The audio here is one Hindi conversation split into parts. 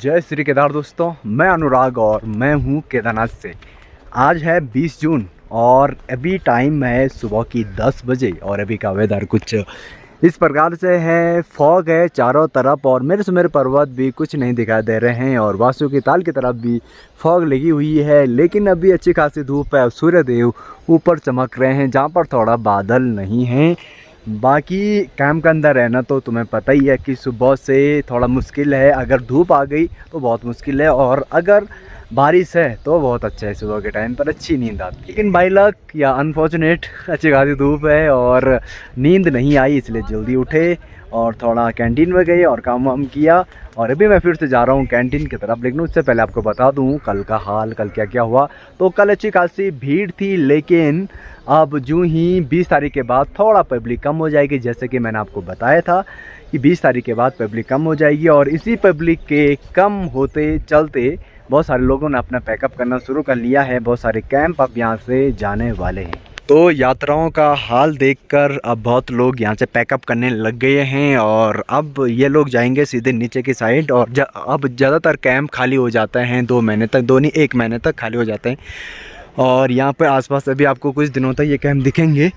जय श्री केदार दोस्तों, मैं अनुराग और मैं हूँ केदारनाथ से। आज है 20 जून और अभी टाइम है सुबह की 10 बजे और अभी का वेदर कुछ इस प्रकार से है। फॉग है चारों तरफ और मेरे पर्वत भी कुछ नहीं दिखाई दे रहे हैं और वासु की ताल की तरफ भी फॉग लगी हुई है, लेकिन अभी अच्छी खासी धूप है। सूर्य देव ऊपर चमक रहे हैं जहाँ पर थोड़ा बादल नहीं है। बाकी कैंप के अंदर रहना तो तुम्हें पता ही है कि सुबह से थोड़ा मुश्किल है। अगर धूप आ गई तो बहुत मुश्किल है और अगर बारिश है तो बहुत अच्छा है। सुबह के टाइम पर अच्छी नींद आती है, लेकिन बाई लक या अनफॉर्चुनेट अच्छी खासी धूप है और नींद नहीं आई, इसलिए जल्दी उठे और थोड़ा कैंटीन में गए और काम वाम किया। और अभी मैं फिर से जा रहा हूँ कैंटीन की तरफ, लेकिन उससे पहले आपको बता दूँ कल का हाल, कल क्या क्या हुआ। तो कल अच्छी खासी भीड़ थी, लेकिन अब जो ही 20 तारीख के बाद थोड़ा पब्लिक कम हो जाएगी। जैसे कि मैंने आपको बताया था कि 20 तारीख के बाद पब्लिक कम हो जाएगी और इसी पब्लिक के कम होते चलते बहुत सारे लोगों ने अपना पैकअप करना शुरू कर लिया है। बहुत सारे कैंप अब यहाँ से जाने वाले हैं। तो यात्राओं का हाल देखकर अब बहुत लोग यहाँ से पैकअप करने लग गए हैं और अब ये लोग जाएंगे सीधे नीचे की साइड। और अब ज़्यादातर कैंप खाली हो जाते हैं 2 महीने तक, 2 नहीं 1 महीने तक खाली हो जाते हैं। और यहाँ पर आसपास अभी आपको कुछ दिनों तक ये कैंप दिखेंगे,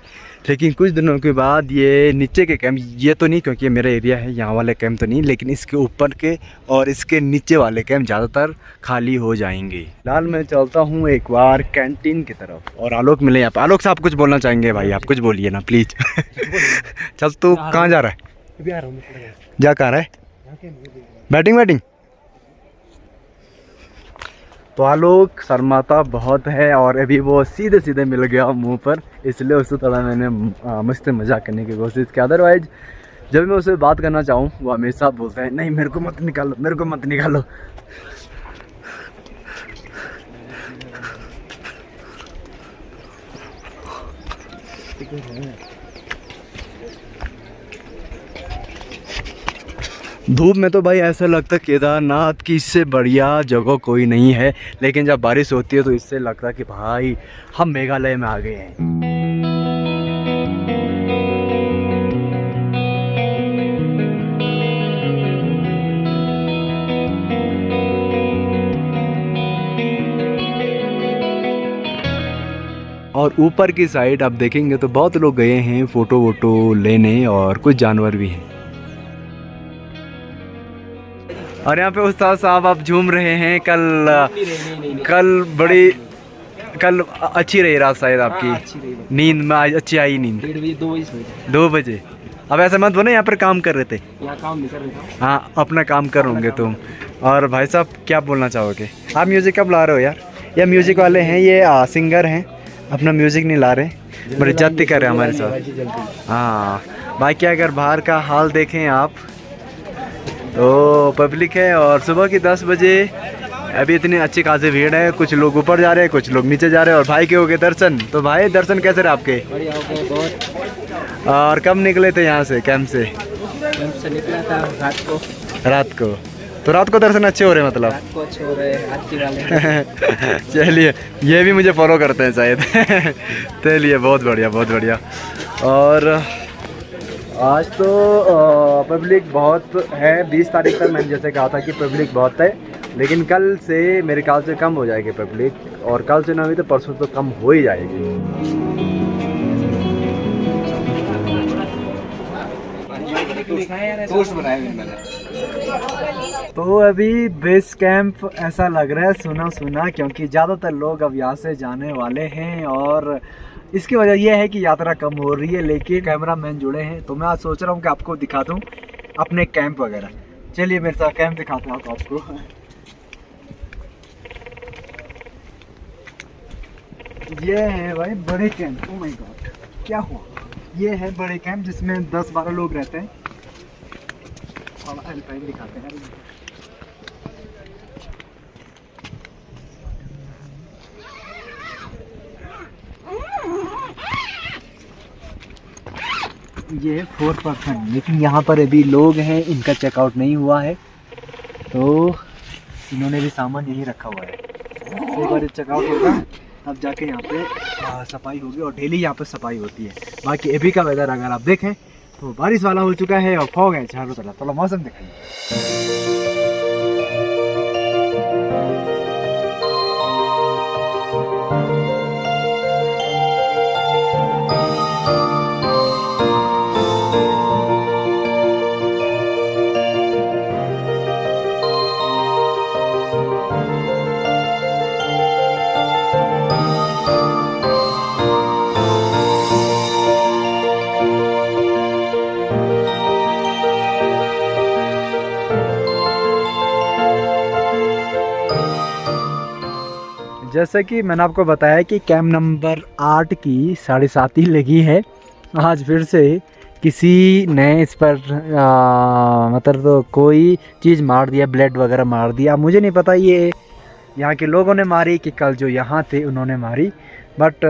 लेकिन कुछ दिनों के बाद ये नीचे के कैंप, ये तो नहीं क्योंकि ये मेरा एरिया है, यहाँ वाले कैंप तो नहीं, लेकिन इसके ऊपर के और इसके नीचे वाले कैंप ज़्यादातर खाली हो जाएंगे। फिलहाल मैं चलता हूँ एक बार कैंटीन की तरफ और आलोक मिले यहाँ पे। आलोक साहब कुछ बोलना चाहेंगे? भाई आप कुछ बोलिए ना प्लीज़। चल तू कहाँ जा रहा है? जा कहाँ रहा है? बैटिंग। तो आलोक शर्माता बहुत है और अभी वो सीधे मिल गया मुंह पर, इसलिए उससे थोड़ा मैंने मुझसे मजाक करने की कोशिश की। अदरवाइज जब मैं उससे बात करना चाहूँ वो हमेशा बोलता है नहीं मेरे को मत निकालो। धूप में तो भाई ऐसा लगता है केदारनाथ की इससे बढ़िया जगह कोई नहीं है, लेकिन जब बारिश होती है तो इससे लगता है कि भाई हम मेघालय में आ गए हैं। और ऊपर की साइड आप देखेंगे तो बहुत लोग गए हैं फ़ोटो वोटो लेने और कुछ जानवर भी हैं। और यहाँ पे उस्ताद साहब आप झूम रहे हैं। कल अच्छी रही रात शायद आपकी नींद में आज अच्छी आई नींद 2 बजे। अब ऐसा मत बोले यहाँ पर काम कर रहे थे। काम नहीं कर रहे थे। हाँ अपना काम कर होंगे तुम। और भाई साहब क्या बोलना चाहोगे? आप म्यूज़िक कब ला रहे हो यार? ये म्यूज़िक वाले हैं, ये सिंगर हैं, अपना म्यूज़िक नहीं ला रहे, बड़ी इज्जत कर रहे हैं हमारे साथ। हाँ बाकी अगर बाहर का हाल देखें आप तो पब्लिक है और सुबह की 10 बजे अभी इतनी अच्छी खासी भीड़ है। कुछ लोग ऊपर जा रहे हैं, कुछ लोग नीचे जा रहे हैं। और भाई के हो गए दर्शन। तो भाई दर्शन कैसे रहे आपके? बढ़िया हो गए बहुत। और कब निकले थे यहाँ से कैंप से? कैंप से निकला था रात को। तो रात को दर्शन अच्छे हो रहे हैं मतलब? रात को अच्छे हो रहे हैं आरती वाले। चलिए ये भी मुझे फॉलो करते हैं शायद। चलिए बहुत बढ़िया। और आज तो पब्लिक बहुत है। 20 तारीख तक मैंने जैसे कहा था कि पब्लिक बहुत है, लेकिन कल से मेरे ख्याल से कम हो जाएगी पब्लिक, और कल से ना हुई तो परसों तो कम हो ही जाएगी। तो अभी बेस कैंप ऐसा लग रहा है सुना, क्योंकि ज़्यादातर लोग अब यहाँ से जाने वाले हैं और इसकी वजह यह है कि यात्रा कम हो रही है, लेकिन कैमरा मैन जुड़े हैं। तो मैं आज सोच रहा हूँ कि आपको दिखा दूँ अपने कैंप वगैरह। चलिए मेरे साथ कैंप दिखाता हूँ आपको। ये है भाई बड़े कैंप। ओह माय गॉड क्या हुआ? ये है बड़े कैंप जिसमें 10-12 लोग रहते हैं। थोड़ा अल्पाइन दिखाते हैं। ये 4%, लेकिन यहाँ पर अभी लोग हैं, इनका चेकआउट नहीं हुआ है तो इन्होंने भी सामान यहीं रखा हुआ है। एक बार चेकआउट होगा तब जाके यहाँ पे सफाई होगी और डेली यहाँ पे सफाई होती है। बाकी अभी का वेदर अगर आप देखें तो बारिश वाला हो चुका है और फॉग है चारों तरफ। थोड़ा मौसम दिखाइए। जैसे कि मैंने आपको बताया कि कैंप नंबर 8 की 7:30 ही लगी है। आज फिर से किसी ने इस पर मतलब तो कोई चीज़ मार दिया, ब्लेड वगैरह मार दिया। मुझे नहीं पता ये यहाँ के लोगों ने मारी कि कल जो यहाँ थे उन्होंने मारी, बट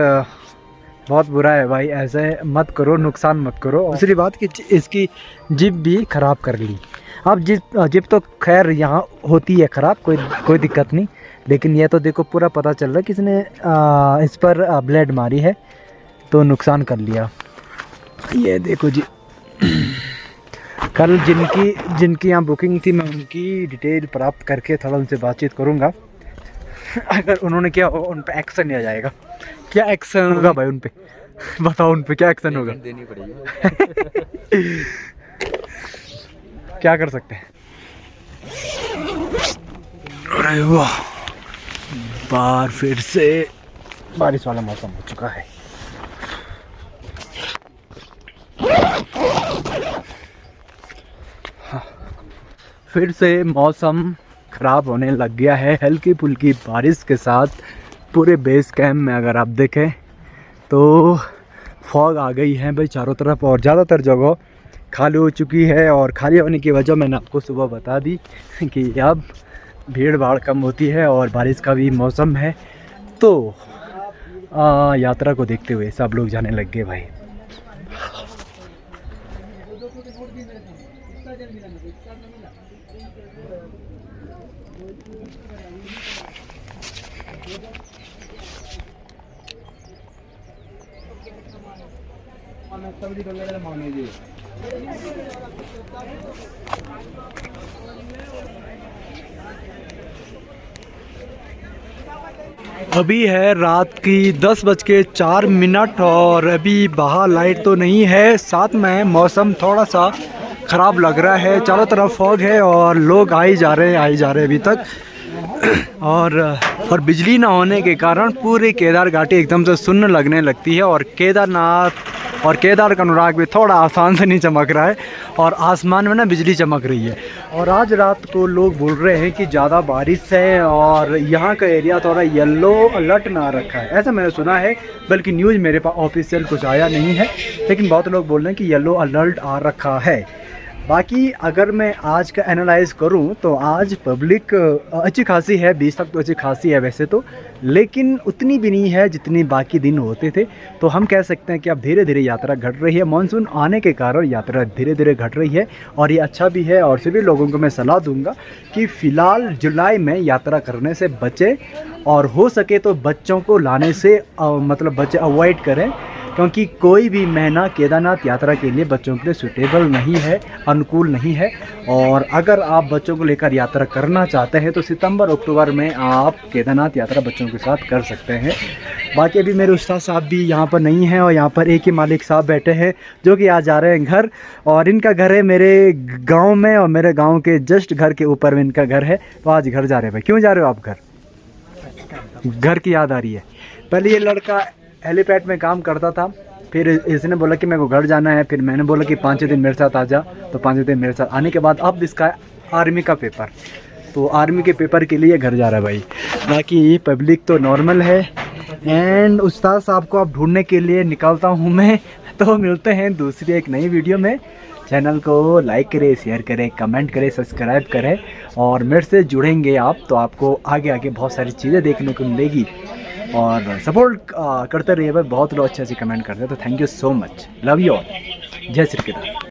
बहुत बुरा है भाई, ऐसे मत करो, नुकसान मत करो। दूसरी बात कि इसकी जिप भी ख़राब कर ली। अब जिप तो खैर यहाँ होती है ख़राब, कोई दिक्कत नहीं, लेकिन ये तो देखो पूरा पता चल रहा है किसने इस पर ब्लेड मारी है तो नुकसान कर लिया। ये देखो जी, कल जिनकी यहाँ बुकिंग थी मैं उनकी डिटेल प्राप्त करके थोड़ा उनसे बातचीत करूँगा। अगर उन्होंने क्या उन पे एक्शन लिया जाएगा। क्या एक्शन होगा भाई उन पे? बताओ उन पे क्या एक्शन होगा? देनी पड़ेगी। क्या कर सकते हैं? अरे वाह, बाहर फिर से बारिश वाला मौसम हो चुका है। फिर से मौसम ख़राब होने लग गया है। हल्की फुल्की बारिश के साथ पूरे बेस कैंप में अगर आप देखें तो फॉग आ गई है भाई चारों तरफ, और ज़्यादातर जगह खाली हो चुकी है। और खाली होने की वजह मैंने आपको सुबह बता दी कि अब भीड़ भाड़ कम होती है और बारिश का भी मौसम है, तो यात्रा को देखते हुए सब लोग जाने लग गए भाई। अभी है रात की 10:04 और अभी बाहर लाइट तो नहीं है, साथ में मौसम थोड़ा सा ख़राब लग रहा है। चारों तरफ फॉग है और लोग आई जा रहे हैं अभी तक। और बिजली ना होने के कारण पूरी केदार घाटी एकदम से सुन्न लगने लगती है, और केदारनाथ और केदार का अनुराग भी थोड़ा आसान से नहीं चमक रहा है, और आसमान में ना बिजली चमक रही है। और आज रात को लोग बोल रहे हैं कि ज़्यादा बारिश है और यहाँ का एरिया थोड़ा येलो अलर्ट ना रखा है, ऐसा मैंने सुना है। बल्कि न्यूज़ मेरे पास ऑफिशियल कुछ आया नहीं है, लेकिन बहुत लोग बोल रहे हैं कि येलो अलर्ट आ रखा है। बाकी अगर मैं आज का एनालाइज़ करूं तो आज पब्लिक अच्छी खासी है, 20 तक तो अच्छी खासी है वैसे तो, लेकिन उतनी भी नहीं है जितनी बाकी दिन होते थे। तो हम कह सकते हैं कि अब धीरे धीरे यात्रा घट रही है। मानसून आने के कारण यात्रा धीरे धीरे घट रही है और ये अच्छा भी है। और सभी लोगों को मैं सलाह दूंगा कि फ़िलहाल जुलाई में यात्रा करने से बचें, और हो सके तो बच्चों को लाने से मतलब बच्चे अवॉइड करें, क्योंकि कोई भी महीना केदारनाथ यात्रा के लिए बच्चों के लिए सूटेबल नहीं है, अनुकूल नहीं है। और अगर आप बच्चों को लेकर यात्रा करना चाहते हैं तो सितंबर अक्टूबर में आप केदारनाथ यात्रा बच्चों के साथ कर सकते हैं। बाकी अभी मेरे उस्ताद साहब भी यहाँ पर नहीं हैं, और यहाँ पर एक ही मालिक साहब बैठे हैं जो कि आज जा रहे हैं घर, और इनका घर है मेरे गाँव में, और मेरे गाँव के जस्ट घर के ऊपर में इनका घर है। तो आज घर जा रहे हैं भाई। क्यों जा रहे हो आप घर? घर की याद आ रही है। पहले ये लड़का हेलीपैड में काम करता था, फिर इसने बोला कि मेरे को घर जाना है, फिर मैंने बोला कि 5 दिन मेरे साथ आ जा, तो 5 दिन मेरे साथ आने के बाद अब इसका आर्मी का पेपर, तो आर्मी के पेपर के लिए घर जा रहा है भाई। बाकी पब्लिक तो नॉर्मल है। एंड उस्ताद साहब को अब ढूंढने के लिए निकलता हूँ मैं। तो मिलते हैं दूसरी एक नई वीडियो में। चैनल को लाइक करें, शेयर करें, कमेंट करें, सब्सक्राइब करें, और मेरे से जुड़ेंगे आप तो आपको आगे आगे बहुत सारी चीज़ें देखने को मिलेगी। और सपोर्ट करते रहिए भाई, बहुत लोग अच्छे अच्छे कमेंट करते हैं। तो thank you so much, love you all, जय श्री कृष्ण।